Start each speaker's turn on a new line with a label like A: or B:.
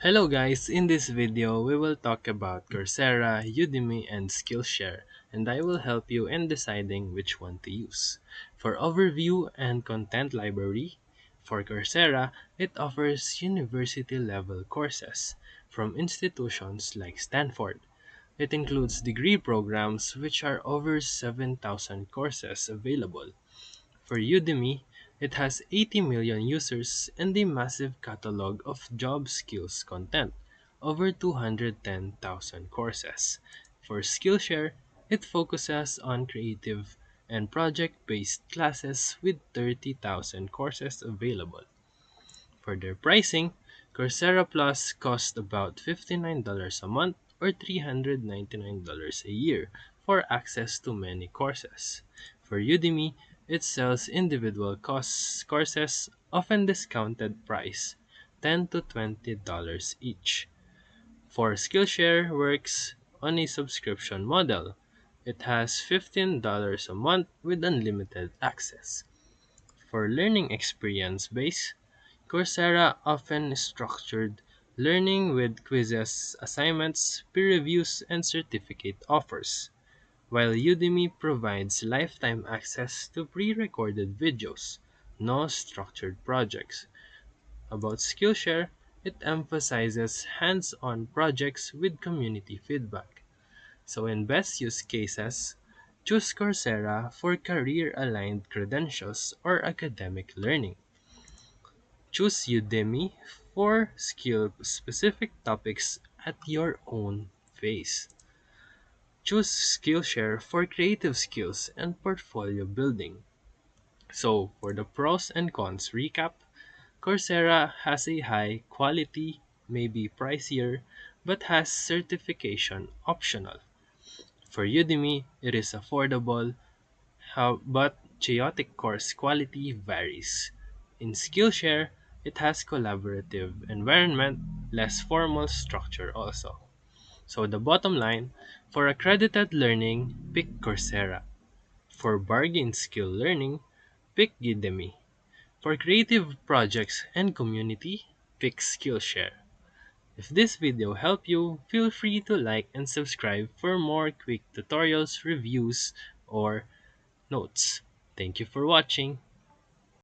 A: Hello guys, in this video we will talk about Coursera, Udemy, and Skillshare, and I will help you in deciding which one to use. For overview and content library, for Coursera, it offers university-level courses from institutions like Stanford. It includes degree programs which are over 7,000 courses available. For Udemy, it has 80 million users and a massive catalog of job skills content, over 210,000 courses. For Skillshare, it focuses on creative and project-based classes with 30,000 courses available. For their pricing, Coursera Plus costs about $59 a month or $399 a year for access to many courses. For Udemy, it sells individual courses, often discounted price, $10 to $20 each. For Skillshare works on a subscription model. It has $15 a month with unlimited access. For learning experience base, Coursera often structured learning with quizzes, assignments, peer reviews, and certificate offers, while Udemy provides lifetime access to pre-recorded videos, no structured projects. About Skillshare, it emphasizes hands-on projects with community feedback. So in best use cases, choose Coursera for career-aligned credentials or academic learning. Choose Udemy for skill-specific topics at your own pace. Choose Skillshare for creative skills and portfolio building. So, for the pros and cons recap, Coursera has a high quality, maybe pricier, but has certification optional. For Udemy, it is affordable, but chaotic course quality varies. In Skillshare, it has collaborative environment, less formal structure also. So the bottom line, for accredited learning, pick Coursera. For bargain skill learning, pick Udemy. For creative projects and community, pick Skillshare. If this video helped you, feel free to like and subscribe for more quick tutorials, reviews, or notes. Thank you for watching.